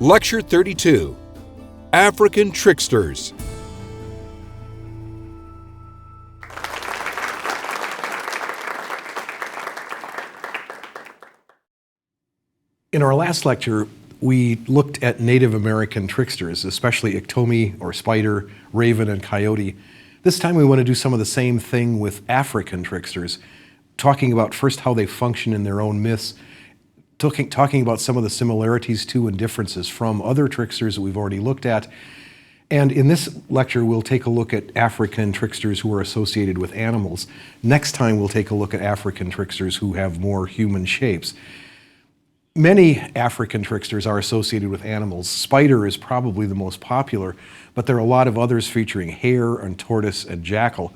Lecture 32, African Tricksters. In our last lecture, we looked at Native American tricksters, especially Iktomi or spider, raven, and coyote. This time we want to do some of the same thing with African tricksters, talking about first how they function in their own myths, talking about some of the similarities to and differences from other tricksters that we've already looked at. And in this lecture, we'll take a look at African tricksters who are associated with animals. Next time, we'll take a look at African tricksters who have more human shapes. Many African tricksters are associated with animals. Spider is probably the most popular, but there are a lot of others featuring hare and tortoise and jackal.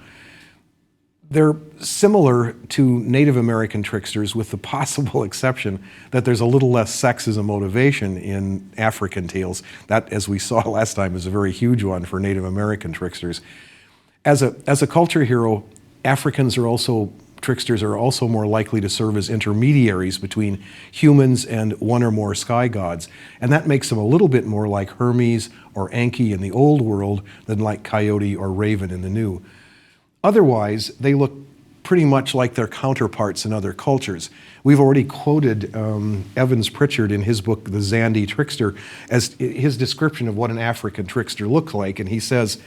They're similar to Native American tricksters with the possible exception that there's a little less sex as a motivation in African tales. That, as we saw last time, is a very huge one for Native American tricksters. As a culture hero, tricksters are also more likely to serve as intermediaries between humans and one or more sky gods. And that makes them a little bit more like Hermes or Enki in the old world than like Coyote or Raven in the new. Otherwise, they look pretty much like their counterparts in other cultures. We've already quoted Evans Pritchard in his book, The Zandi Trickster, as his description of what an African trickster looked like. And he says,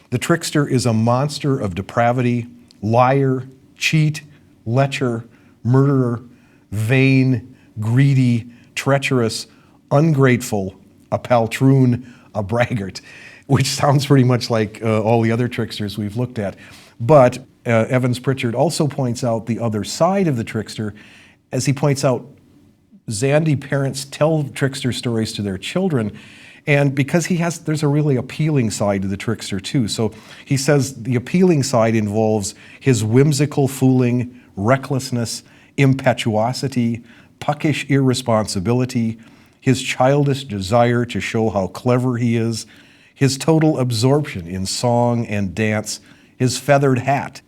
"The trickster is a monster of depravity, liar, cheat, lecher, murderer, vain, greedy, treacherous, ungrateful, a paltroon, a braggart," which sounds pretty much like all the other tricksters we've looked at. But Evans Pritchard also points out the other side of the trickster. As he points out, Zandi parents tell trickster stories to their children, and because there's a really appealing side to the trickster too. So he says the appealing side involves his whimsical fooling, recklessness, impetuosity, puckish irresponsibility, his childish desire to show how clever he is, his total absorption in song and dance, his feathered hat,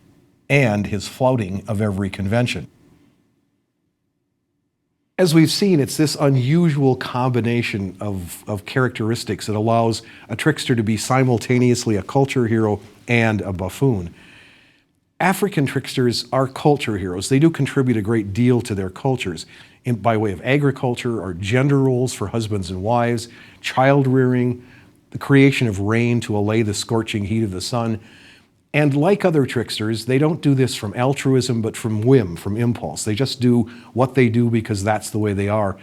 and his flouting of every convention. As we've seen, it's this unusual combination of characteristics that allows a trickster to be simultaneously a culture hero and a buffoon. African tricksters are culture heroes. They do contribute a great deal to their cultures by way of agriculture or gender roles for husbands and wives, child rearing, the creation of rain to allay the scorching heat of the sun. And like other tricksters, they don't do this from altruism, but from whim, from impulse. They just do what they do because that's the way they are.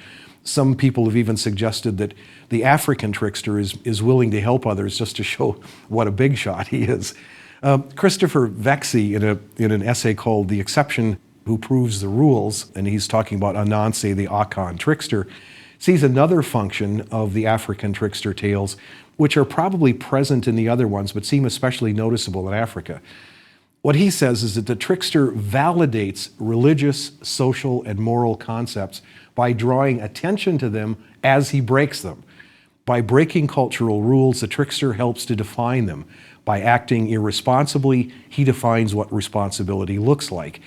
Some people have even suggested that the African trickster is willing to help others just to show what a big shot he is. Christopher Vexey, in an essay called "The Exception Who Proves the Rules," and he's talking about Anansi, the Akan trickster, sees another function of the African trickster tales, which are probably present in the other ones, but seem especially noticeable in Africa. What he says is that the trickster validates religious, social, and moral concepts by drawing attention to them as he breaks them. By breaking cultural rules, the trickster helps to define them. By acting irresponsibly, he defines what responsibility looks like.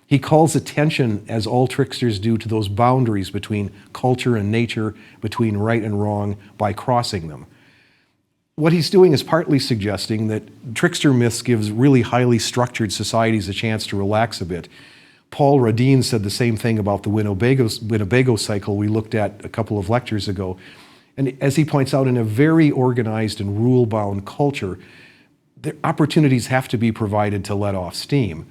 He calls attention, as all tricksters do, to those boundaries between culture and nature, between right and wrong, by crossing them. What he's doing is partly suggesting that trickster myths gives really highly structured societies a chance to relax a bit. Paul Radin said the same thing about the Winnebago cycle we looked at a couple of lectures ago. And as he points out, in a very organized and rule-bound culture, the opportunities have to be provided to let off steam.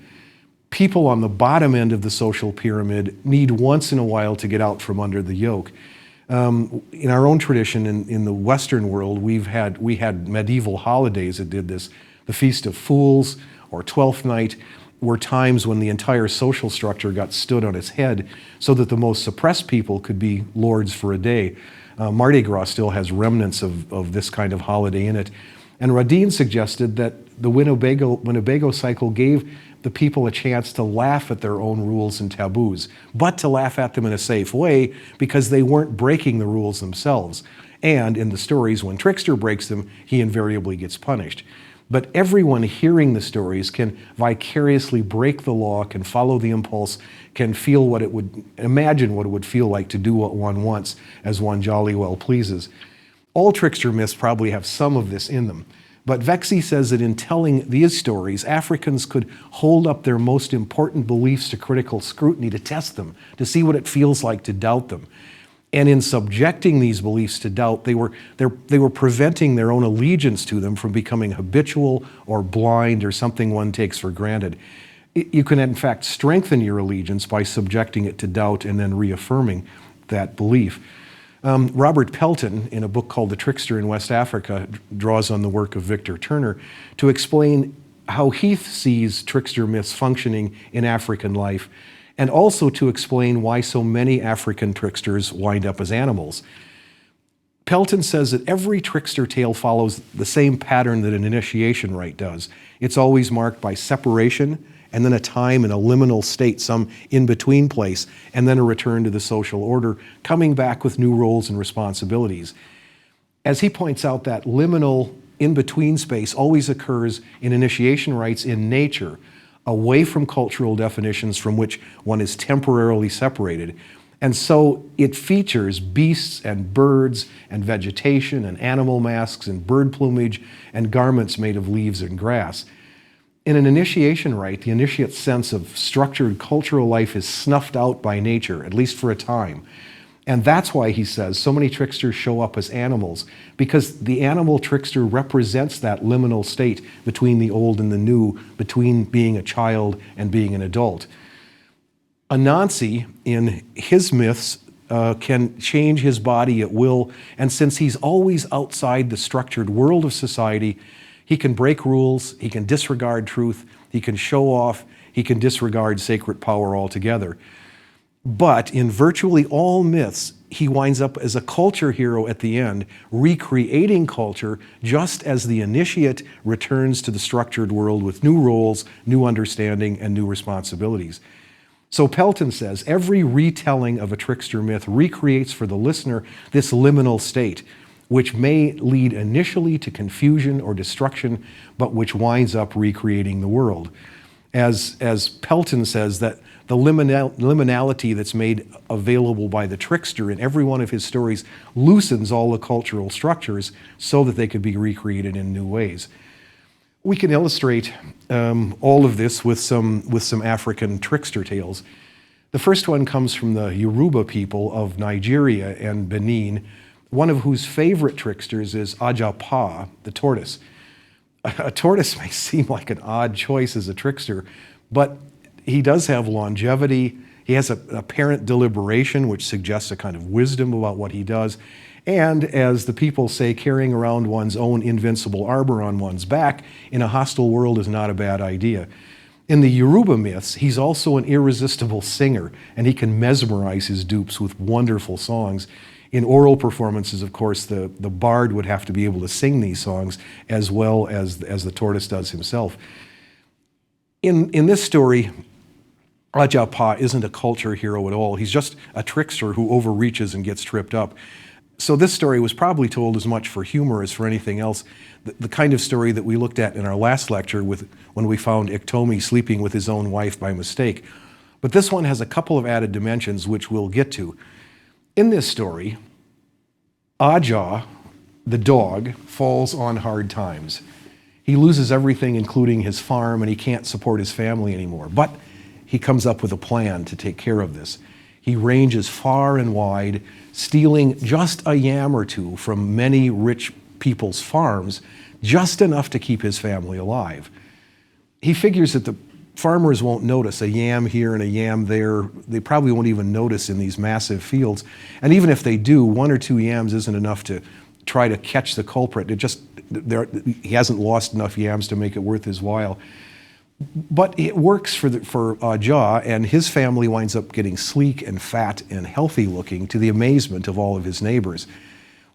People on the bottom end of the social pyramid need once in a while to get out from under the yoke. In our own tradition, in the Western world, we had medieval holidays that did this. The Feast of Fools or Twelfth Night were times when the entire social structure got stood on its head so that the most suppressed people could be lords for a day. Mardi Gras still has remnants of this kind of holiday in it. And Radin suggested that the Winnebago cycle gave the people a chance to laugh at their own rules and taboos, but to laugh at them in a safe way because they weren't breaking the rules themselves. And in the stories, when Trickster breaks them, he invariably gets punished. But everyone hearing the stories can vicariously break the law, can follow the impulse, can imagine what it would feel like to do what one wants as one jolly well pleases. All trickster myths probably have some of this in them. But Vexi says that in telling these stories, Africans could hold up their most important beliefs to critical scrutiny to test them, to see what it feels like to doubt them. And in subjecting these beliefs to doubt, they were preventing their own allegiance to them from becoming habitual or blind or something one takes for granted. You can, in fact, strengthen your allegiance by subjecting it to doubt and then reaffirming that belief. Robert Pelton, in a book called The Trickster in West Africa, draws on the work of Victor Turner to explain how he sees trickster myths functioning in African life, and also to explain why so many African tricksters wind up as animals. Pelton says that every trickster tale follows the same pattern that an initiation rite does. It's always marked by separation, and then a time in a liminal state, some in-between place, and then a return to the social order, coming back with new roles and responsibilities. As he points out, that liminal in-between space always occurs in initiation rites in nature, away from cultural definitions from which one is temporarily separated. And so it features beasts and birds and vegetation and animal masks and bird plumage and garments made of leaves and grass. In an initiation rite, the initiate's sense of structured cultural life is snuffed out by nature, at least for a time. And that's why, he says, so many tricksters show up as animals, because the animal trickster represents that liminal state between the old and the new, between being a child and being an adult. Anansi, in his myths, can change his body at will, and since he's always outside the structured world of society, he can break rules, he can disregard truth, he can show off, he can disregard sacred power altogether. But in virtually all myths, he winds up as a culture hero at the end, recreating culture just as the initiate returns to the structured world with new roles, new understanding, and new responsibilities. So Pelton says, every retelling of a trickster myth recreates for the listener this liminal state, which may lead initially to confusion or destruction, but which winds up recreating the world. As Pelton says, that the liminality that's made available by the trickster in every one of his stories loosens all the cultural structures so that they could be recreated in new ways. We can illustrate all of this with some African trickster tales. The first one comes from the Yoruba people of Nigeria and Benin, one of whose favorite tricksters is Ajapa, the tortoise. A tortoise may seem like an odd choice as a trickster, but he does have longevity. He has an apparent deliberation, which suggests a kind of wisdom about what he does. And as the people say, carrying around one's own invincible armor on one's back in a hostile world is not a bad idea. In the Yoruba myths, he's also an irresistible singer, and he can mesmerize his dupes with wonderful songs. In oral performances, of course, the bard would have to be able to sing these songs as well as the tortoise does himself. In this story, Ajapa isn't a culture hero at all. He's just a trickster who overreaches and gets tripped up. So this story was probably told as much for humor as for anything else. The kind of story that we looked at in our last lecture when we found Iktomi sleeping with his own wife by mistake. But this one has a couple of added dimensions which we'll get to. In this story, Aja, the dog, falls on hard times. He loses everything, including his farm, and he can't support his family anymore. But he comes up with a plan to take care of this. He ranges far and wide, stealing just a yam or two from many rich people's farms, just enough to keep his family alive. He figures that the farmers won't notice a yam here and a yam there. They probably won't even notice in these massive fields. And even if they do, 1 or 2 yams isn't enough to try to catch the culprit. He hasn't lost enough yams to make it worth his while. But it works for Aja, and his family winds up getting sleek and fat and healthy looking to the amazement of all of his neighbors.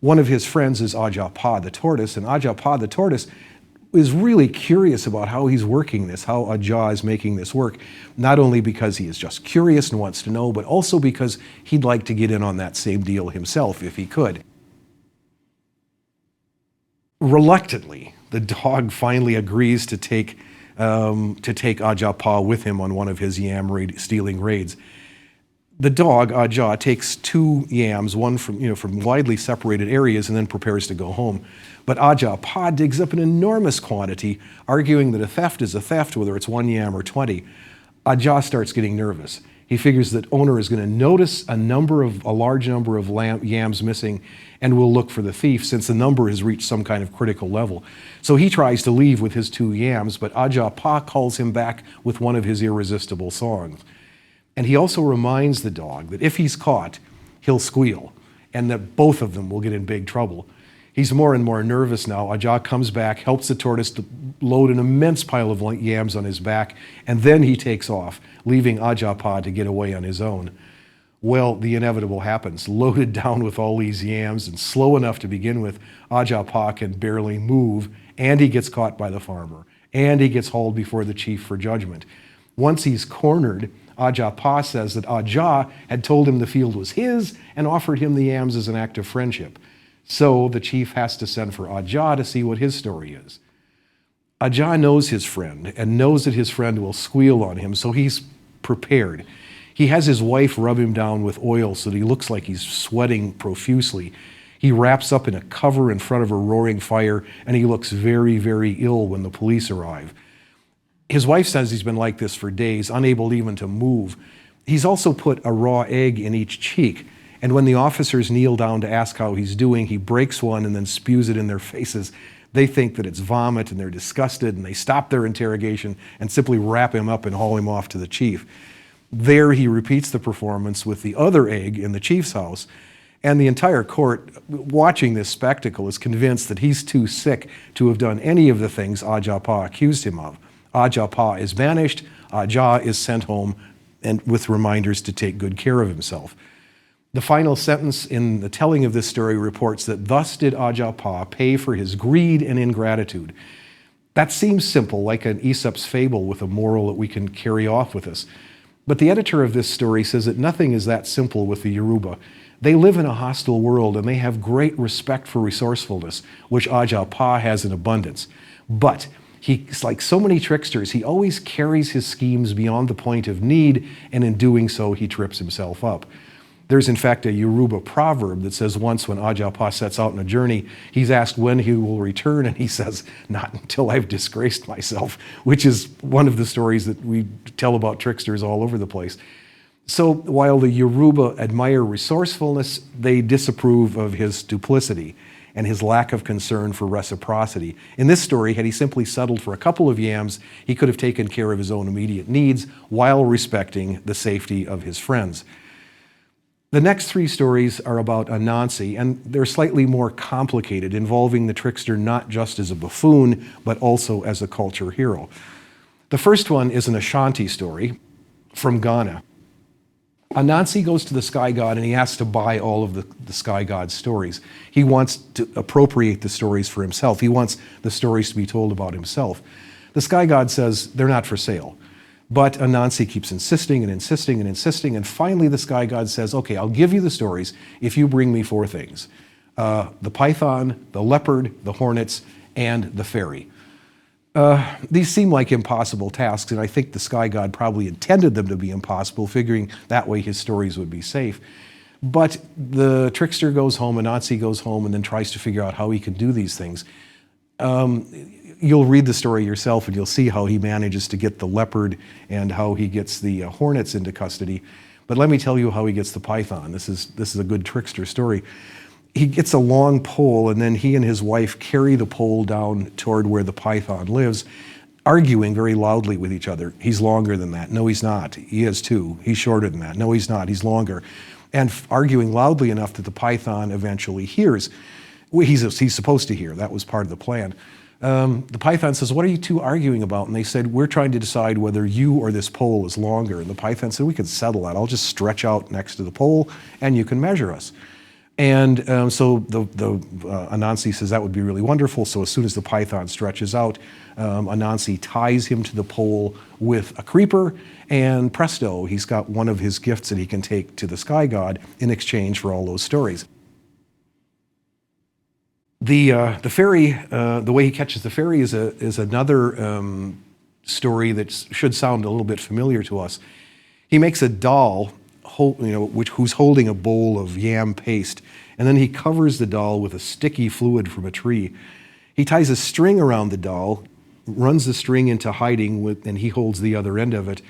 One of his friends is Ajapa the tortoise, and Ajapa the tortoise is really curious about how he's working this, how Aja is making this work, not only because he is just curious and wants to know, but also because he'd like to get in on that same deal himself if he could. Reluctantly, the dog finally agrees to take Ajapa with him on one of his yam stealing raids. The dog, Ajah, takes 2 yams, one from widely separated areas, and then prepares to go home. But Ajah Pa digs up an enormous quantity, arguing that a theft is a theft, whether it's 1 yam or 20. Ajah starts getting nervous. He figures that owner is going to notice a large number of yams missing and will look for the thief, since the number has reached some kind of critical level. So he tries to leave with his 2 yams, but Ajah Pa calls him back with one of his irresistible songs. And he also reminds the dog that if he's caught, he'll squeal, and that both of them will get in big trouble. He's more and more nervous now. Ajah comes back, helps the tortoise to load an immense pile of yams on his back, and then he takes off, leaving Ajah Pa to get away on his own. Well, the inevitable happens. Loaded down with all these yams and slow enough to begin with, Ajah Pa can barely move, and he gets caught by the farmer, and he gets hauled before the chief for judgment. Once he's cornered, Ajah Pa says that Ajah had told him the field was his and offered him the yams as an act of friendship. So the chief has to send for Ajah to see what his story is. Ajah knows his friend and knows that his friend will squeal on him, so he's prepared. He has his wife rub him down with oil so that he looks like he's sweating profusely. He wraps up in a cover in front of a roaring fire, and he looks very, very ill when the police arrive. His wife says he's been like this for days, unable even to move. He's also put a raw egg in each cheek, and when the officers kneel down to ask how he's doing, he breaks one and then spews it in their faces. They think that it's vomit, and they're disgusted, and they stop their interrogation and simply wrap him up and haul him off to the chief. There he repeats the performance with the other egg in the chief's house, and the entire court, watching this spectacle, is convinced that he's too sick to have done any of the things Ajah Pa accused him of. Ajah Pa is banished, Ajah is sent home, and with reminders to take good care of himself. The final sentence in the telling of this story reports that thus did Ajah Pa pay for his greed and ingratitude. That seems simple, like an Aesop's fable with a moral that we can carry off with us. But the editor of this story says that nothing is that simple with the Yoruba. They live in a hostile world, and they have great respect for resourcefulness, which Ajah Pa has in abundance. But he's like so many tricksters, he always carries his schemes beyond the point of need, and in doing so, he trips himself up. There's in fact a Yoruba proverb that says once when Ajah Pa sets out on a journey, he's asked when he will return, and he says, "Not until I've disgraced myself," which is one of the stories that we tell about tricksters all over the place. So while the Yoruba admire resourcefulness, they disapprove of his duplicity and his lack of concern for reciprocity. In this story, had he simply settled for a couple of yams, he could have taken care of his own immediate needs while respecting the safety of his friends. The next 3 stories are about Anansi, and they're slightly more complicated, involving the trickster not just as a buffoon, but also as a culture hero. The first one is an Ashanti story from Ghana. Anansi goes to the sky god and he asks to buy all of the sky god's stories. He wants to appropriate the stories for himself. He wants the stories to be told about himself. The sky god says they're not for sale. But Anansi keeps insisting and insisting and insisting, and finally the sky god says, "Okay, I'll give you the stories if you bring me 4 things. The python, the leopard, the hornets, and the fairy." These seem like impossible tasks, and I think the sky god probably intended them to be impossible, figuring that way his stories would be safe. But the trickster goes home, Anansi goes home, and then tries to figure out how he can do these things. You'll read the story yourself and you'll see how he manages to get the leopard and how he gets the hornets into custody. But let me tell you how he gets the python. This is a good trickster story. He gets a long pole, and then he and his wife carry the pole down toward where the python lives, arguing very loudly with each other. "He's longer than that." "No, he's not." "He is too." "He's shorter than that." "No, he's not. He's longer." And arguing loudly enough that the python eventually hears. Well, he's supposed to hear. That was part of the plan. The python says, "What are you two arguing about?" And they said, "We're trying to decide whether you or this pole is longer." And the python said, "We can settle that. I'll just stretch out next to the pole and you can measure us." And so Anansi says that would be really wonderful. So as soon as the python stretches out, Anansi ties him to the pole with a creeper, and presto, he's got one of his gifts that he can take to the sky god in exchange for all those stories. The fairy, the way he catches the fairy is another story that should sound a little bit familiar to us. He makes a doll who's holding a bowl of yam paste, and then he covers the doll with a sticky fluid from a tree. He ties a string around the doll, runs the string into hiding, and he holds the other end of it.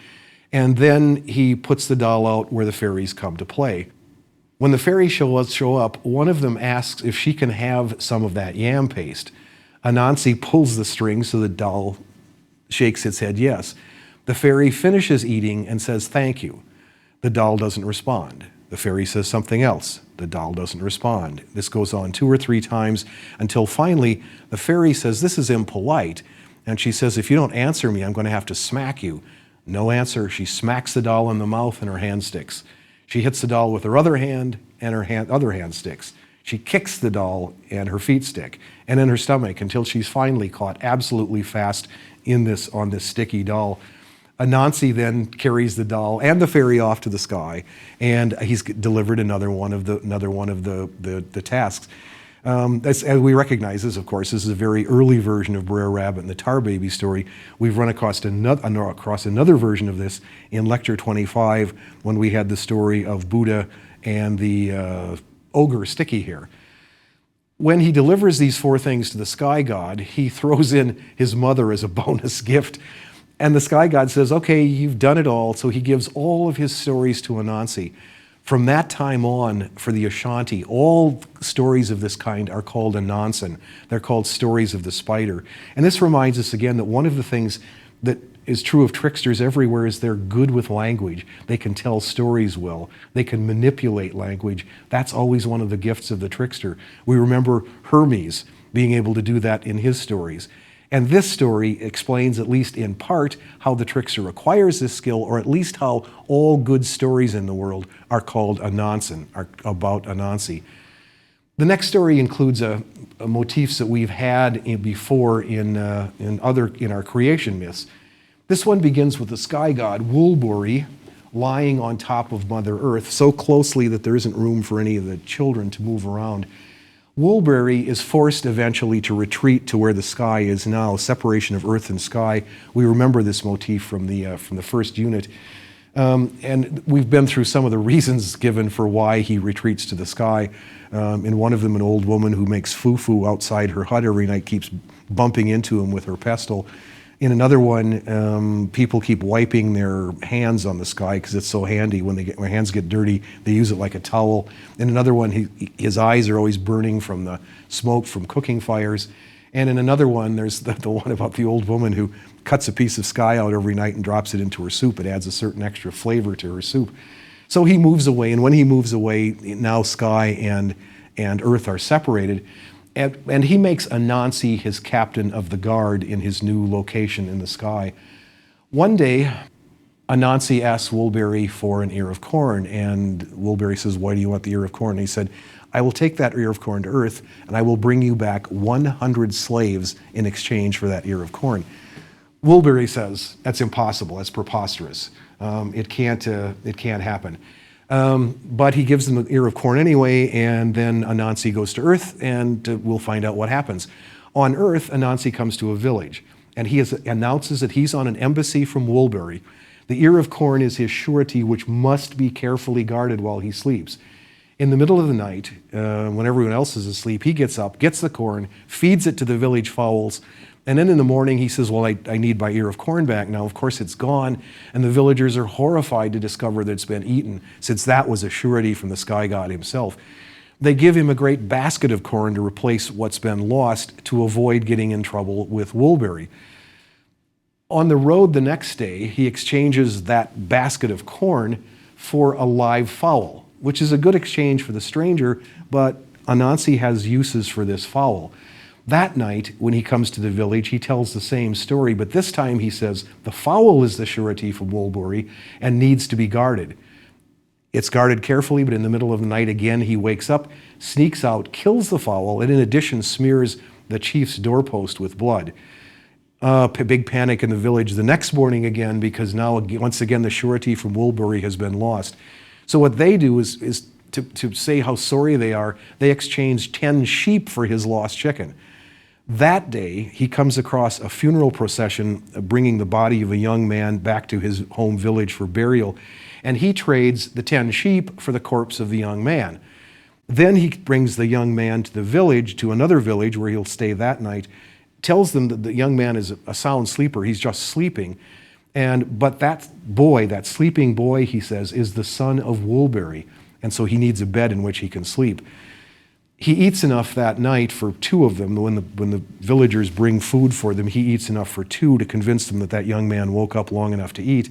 And then he puts the doll out where the fairies come to play. When the fairies show up, one of them asks if she can have some of that yam paste. Anansi pulls the string so the doll shakes its head yes. The fairy finishes eating and says thank you. The doll doesn't respond. The fairy says something else. The doll doesn't respond. This goes on 2 or 3 times until finally the fairy says, this is impolite. And she says, if you don't answer me, I'm going to have to smack you. No answer. She smacks the doll in the mouth and her hand sticks. She hits the doll with her other hand and her other hand sticks. She kicks the doll and her feet stick, and in her stomach until she's finally caught absolutely fast on this sticky doll. Anansi then carries the doll and the fairy off to the sky, and he's delivered another one of the tasks. As we recognize this, of course, this is a very early version of Brer Rabbit and the Tar Baby story. We've run across another version of this in Lecture 25 when we had the story of Buddha and the ogre Sticky Hair. When he delivers these 4 things to the sky god, he throws in his mother as a bonus gift. And the sky god says, okay, you've done it all. So he gives all of his stories to Anansi. From that time on, for the Ashanti, all stories of this kind are called Anansan. They're called stories of the spider. And this reminds us again that one of the things that is true of tricksters everywhere is they're good with language. They can tell stories well. They can manipulate language. That's always one of the gifts of the trickster. We remember Hermes being able to do that in his stories. And this story explains, at least in part, how the trickster acquires this skill, or at least how all good stories in the world are called Anansan, are about Anansi. The next story includes motifs that we've had before in our creation myths. This one begins with the sky god, Woolbury, lying on top of Mother Earth, so closely that there isn't room for any of the children to move around. Woolbury is forced eventually to retreat to where the sky is now, separation of earth and sky. We remember this motif from the first unit. And we've been through some of the reasons given for why he retreats to the sky. In one of them, an old woman who makes foo-foo outside her hut every night keeps bumping into him with her pestle. In another one, people keep wiping their hands on the sky because it's so handy. When their hands get dirty, they use it like a towel. In another one, his eyes are always burning from the smoke from cooking fires. And in another one, there's the one about the old woman who cuts a piece of sky out every night and drops it into her soup. It adds a certain extra flavor to her soup. So he moves away, and when he moves away, now sky and earth are separated. And he makes Anansi his captain of the guard in his new location in the sky. One day, Anansi asks Woolbury for an ear of corn, and Woolbury says, why do you want the ear of corn? And he said, I will take that ear of corn to Earth, and I will bring you back 100 slaves in exchange for that ear of corn. Woolbury says, that's impossible, that's preposterous. It can't happen. But he gives them the ear of corn anyway, and then Anansi goes to Earth, and we'll find out what happens. On Earth, Anansi comes to a village, and he announces that he's on an embassy from Woolbury. The ear of corn is his surety, which must be carefully guarded while he sleeps. In the middle of the night, when everyone else is asleep, he gets up, gets the corn, feeds it to the village fowls, and then in the morning he says, well, I need my ear of corn back now. Of course it's gone, and the villagers are horrified to discover that it's been eaten, since that was a surety from the sky god himself. They give him a great basket of corn to replace what's been lost to avoid getting in trouble with Woolbury. On the road the next day, he exchanges that basket of corn for a live fowl, which is a good exchange for the stranger, but Anansi has uses for this fowl. That night, when he comes to the village, he tells the same story, but this time he says the fowl is the surety from Woolbury and needs to be guarded. It's guarded carefully, but in the middle of the night again, he wakes up, sneaks out, kills the fowl, and in addition smears the chief's doorpost with blood. Big panic in the village the next morning again, because now once again the surety from Woolbury has been lost. So what they do is to say how sorry they are, they exchange 10 sheep for his lost chicken. That day, he comes across a funeral procession bringing the body of a young man back to his home village for burial, and he trades the 10 sheep for the corpse of the young man. Then he brings the young man to the village, to another village where he'll stay that night, tells them that the young man is a sound sleeper, he's just sleeping. But that boy, that sleeping boy, he says, is the son of Woolbury, and so he needs a bed in which he can sleep. He eats enough that night for 2 of them. When the villagers bring food for them, he eats enough for 2 to convince them that that young man woke up long enough to eat.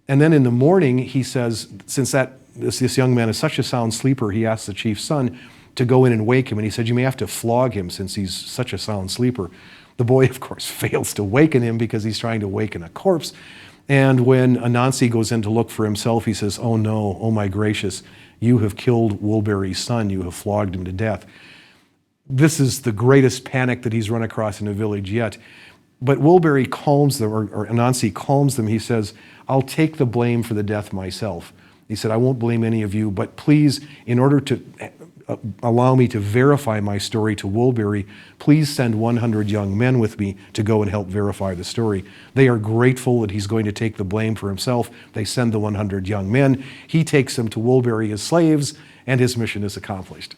And then in the morning, he says, since this young man is such a sound sleeper, he asks the chief's son to go in and wake him. And he said, you may have to flog him since he's such a sound sleeper. The boy, of course, fails to waken him because he's trying to waken a corpse. And when Anansi goes in to look for himself, he says, oh no, oh my gracious, you have killed Woolbury's son, you have flogged him to death. This is the greatest panic that he's run across in a village yet. But Woolbury calms them, or Anansi calms them. He says, I'll take the blame for the death myself. He said, I won't blame any of you, but please, in order to allow me to verify my story to Woolbury, please send 100 young men with me to go and help verify the story. They are grateful that he's going to take the blame for himself. They send the 100 young men. He takes them to Woolbury as slaves, and his mission is accomplished.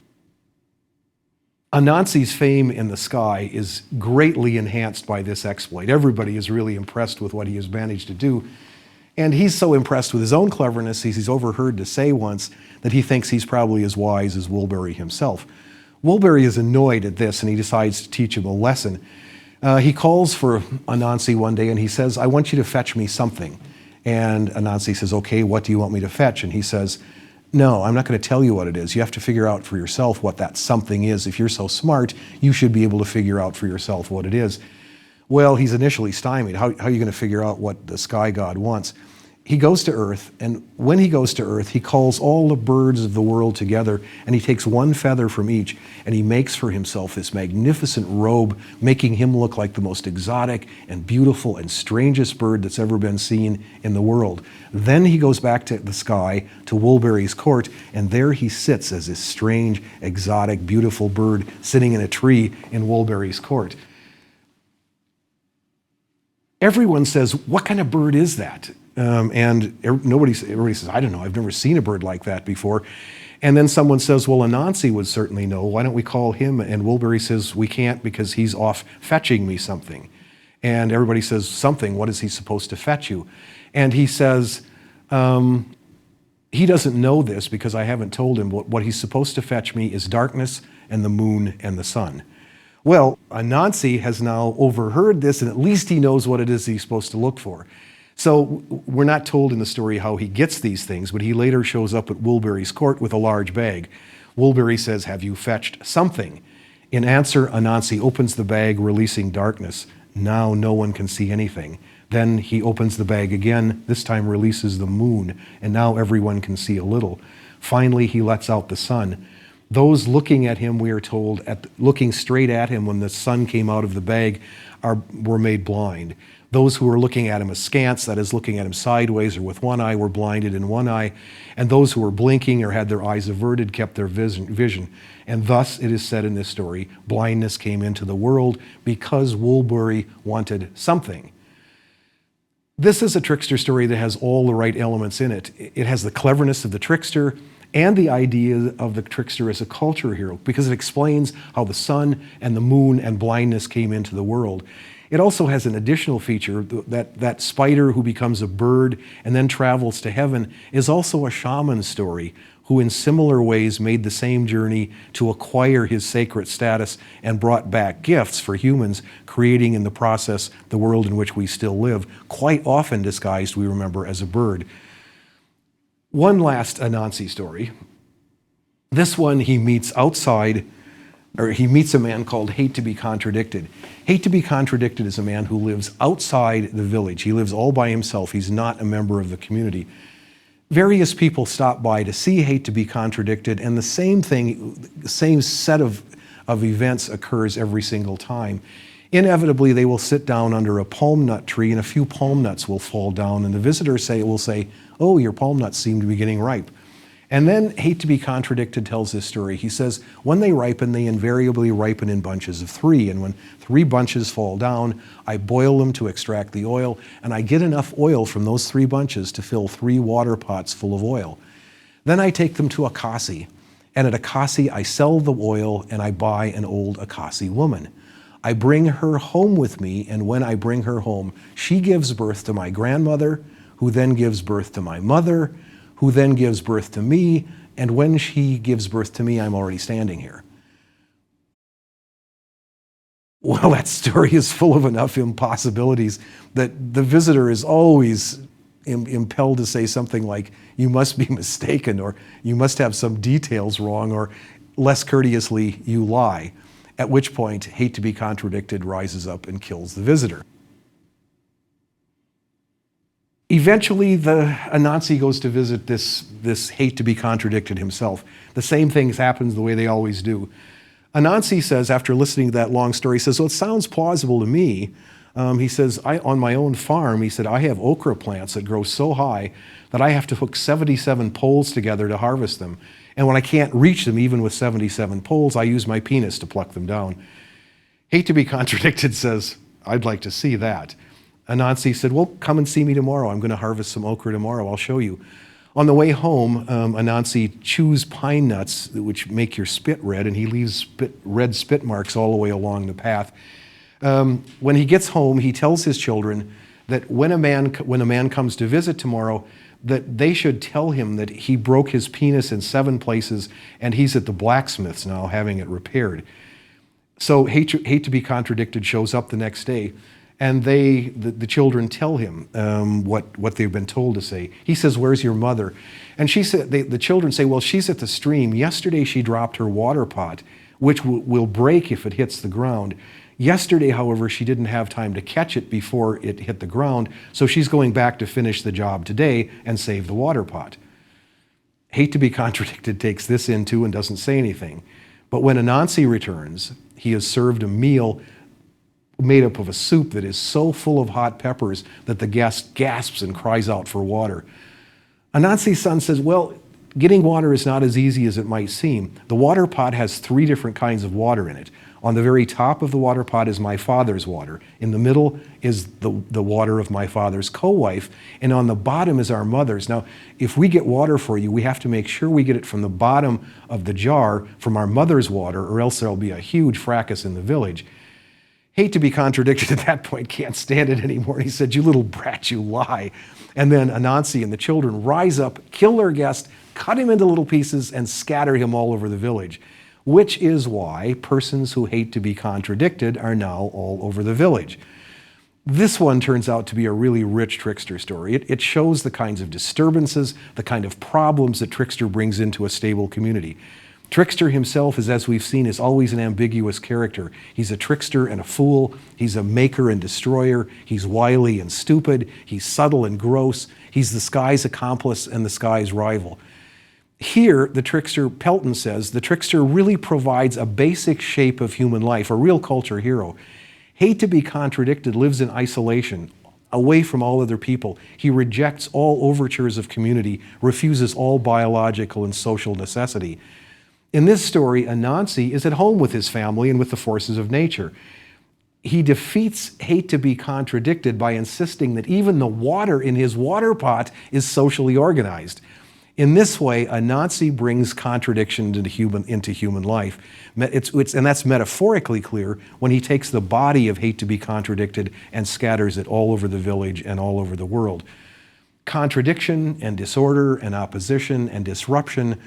Anansi's fame in the sky is greatly enhanced by this exploit. Everybody is really impressed with what he has managed to do. And he's so impressed with his own cleverness, he's overheard to say once that he thinks he's probably as wise as Woolbury himself. Woolbury is annoyed at this, and he decides to teach him a lesson. He calls for Anansi one day, and he says, I want you to fetch me something. And Anansi says, okay, what do you want me to fetch? And he says, no, I'm not going to tell you what it is. You have to figure out for yourself what that something is. If you're so smart, you should be able to figure out for yourself what it is. Well, he's initially stymied. How are you going to figure out what the sky god wants? He goes to Earth, and when he goes to Earth, he calls all the birds of the world together, and he takes one feather from each, and he makes for himself this magnificent robe, making him look like the most exotic and beautiful and strangest bird that's ever been seen in the world. Then he goes back to the sky, to Woolbury's court, and there he sits as this strange, exotic, beautiful bird sitting in a tree in Woolbury's court. Everyone says, what kind of bird is that? And everybody says, I don't know, I've never seen a bird like that before. And then someone says, well, Anansi would certainly know. Why don't we call him? And Woolbury says, we can't because he's off fetching me something. And everybody says, something, what is he supposed to fetch you? And he says, he doesn't know this because I haven't told him. What he's supposed to fetch me is darkness and the moon and the sun. Well, Anansi has now overheard this, and at least he knows what it is he's supposed to look for. So we're not told in the story how he gets these things, but he later shows up at Woolbury's court with a large bag. Woolbury says, have you fetched something? In answer, Anansi opens the bag, releasing darkness. Now no one can see anything. Then he opens the bag again, this time releases the moon, and now everyone can see a little. Finally, he lets out the sun. Those looking at him, we are told, looking straight at him when the sun came out of the bag, were made blind. Those who were looking at him askance, that is, looking at him sideways or with one eye, were blinded in one eye. And those who were blinking or had their eyes averted kept their vision. And thus, it is said in this story, blindness came into the world because Woolbury wanted something. This is a trickster story that has all the right elements in it. It has the cleverness of the trickster and the idea of the trickster as a culture hero, because it explains how the sun and the moon and blindness came into the world. It also has an additional feature that spider who becomes a bird and then travels to heaven is also a shaman story who in similar ways made the same journey to acquire his sacred status and brought back gifts for humans, creating in the process the world in which we still live, quite often disguised, we remember, as a bird. One last Anansi story. This one he meets outside, or he meets a man called Hate to be Contradicted. Hate to be Contradicted is a man who lives outside the village. He lives all by himself. He's not a member of the community. Various people stop by to see Hate to be Contradicted, and the same set of events occurs every single time. Inevitably, they will sit down under a palm nut tree, and a few palm nuts will fall down, and the visitors will say, oh, your palm nuts seem to be getting ripe. And then Hate to Be Contradicted tells this story. He says, when they ripen, they invariably ripen in bunches of 3. And when 3 bunches fall down, I boil them to extract the oil, and I get enough oil from those 3 bunches to fill 3 water pots full of oil. Then I take them to Akasi, and at Akasi I sell the oil and I buy an old Akasi woman. I bring her home with me, and when I bring her home, she gives birth to my grandmother, who then gives birth to my mother, who then gives birth to me, and when she gives birth to me, I'm already standing here. Well, that story is full of enough impossibilities that the visitor is always impelled to say something like, you must be mistaken, or you must have some details wrong, or less courteously, you lie. At which point, Hate to Be Contradicted rises up and kills the visitor. Eventually, Anansi goes to visit this Hate to Be Contradicted himself. The same things happen the way they always do. Anansi says, after listening to that long story, he says, well, it sounds plausible to me. He says, on my own farm, he said, I have okra plants that grow so high that I have to hook 77 poles together to harvest them. And when I can't reach them, even with 77 poles, I use my penis to pluck them down. Hate to Be Contradicted says, I'd like to see that. Anansi said, well, come and see me tomorrow. I'm going to harvest some okra tomorrow. I'll show you. On the way home, Anansi chews pine nuts, which make your spit red, and he leaves red spit marks all the way along the path. When he gets home, he tells his children that when a man comes to visit tomorrow, that they should tell him that he broke his penis in 7 places, and he's at the blacksmith's now having it repaired. So Hate to Be Contradicted shows up the next day, and the children tell him what they've been told to say. He says, where's your mother? And the children say, well, she's at the stream. Yesterday she dropped her water pot, which will break if it hits the ground. Yesterday, however, she didn't have time to catch it before it hit the ground, so she's going back to finish the job today and save the water pot. Hate to Be Contradicted takes this in too and doesn't say anything. But when Anansi returns, he is served a meal made up of a soup that is so full of hot peppers that the guest gasps and cries out for water. Anansi's son says, well, getting water is not as easy as it might seem. The water pot has 3 different kinds of water in it. On the very top of the water pot is my father's water. In the middle is the water of my father's co-wife. And on the bottom is our mother's. Now, if we get water for you, we have to make sure we get it from the bottom of the jar from our mother's water, or else there'll be a huge fracas in the village. Hate to Be Contradicted at that point can't stand it anymore. He said, you little brat, you lie. And then Anansi and the children rise up, kill their guest, cut him into little pieces, and scatter him all over the village. Which is why persons who hate to be contradicted are now all over the village. This one turns out to be a really rich trickster story. It shows the kinds of disturbances, the kind of problems that Trickster brings into a stable community. Trickster himself, as we've seen, is always an ambiguous character. He's a trickster and a fool. He's a maker and destroyer. He's wily and stupid. He's subtle and gross. He's the sky's accomplice and the sky's rival. Here, the trickster, Pelton says, the trickster really provides a basic shape of human life, a real culture hero. Hate to Be Contradicted lives in isolation, away from all other people. He rejects all overtures of community, refuses all biological and social necessity. In this story, Anansi is at home with his family and with the forces of nature. He defeats Hate to Be Contradicted by insisting that even the water in his water pot is socially organized. In this way, Anansi brings contradiction into human life. And that's metaphorically clear when he takes the body of Hate to Be Contradicted and scatters it all over the village and all over the world. Contradiction and disorder and opposition and disruption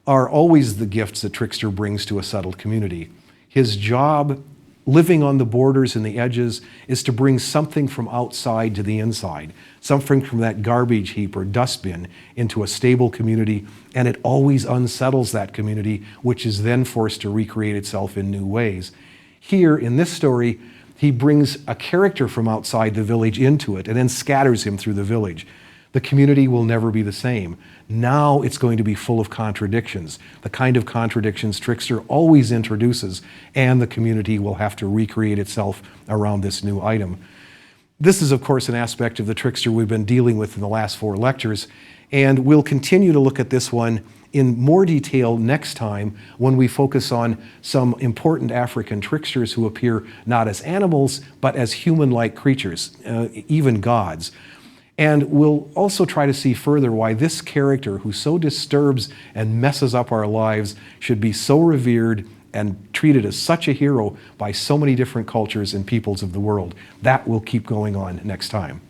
are always the gifts that Trickster brings to a settled community. His job, living on the borders and the edges, is to bring something from outside to the inside, something from that garbage heap or dustbin into a stable community, and it always unsettles that community, which is then forced to recreate itself in new ways. Here, in this story, he brings a character from outside the village into it and then scatters him through the village. The community will never be the same. Now it's going to be full of contradictions, the kind of contradictions Trickster always introduces, and the community will have to recreate itself around this new item. This is, of course, an aspect of the trickster we've been dealing with in the last 4 lectures, and we'll continue to look at this one in more detail next time when we focus on some important African tricksters who appear not as animals, but as human-like creatures, even gods. And we'll also try to see further why this character, who so disturbs and messes up our lives, should be so revered and treated as such a hero by so many different cultures and peoples of the world. That will keep going on next time.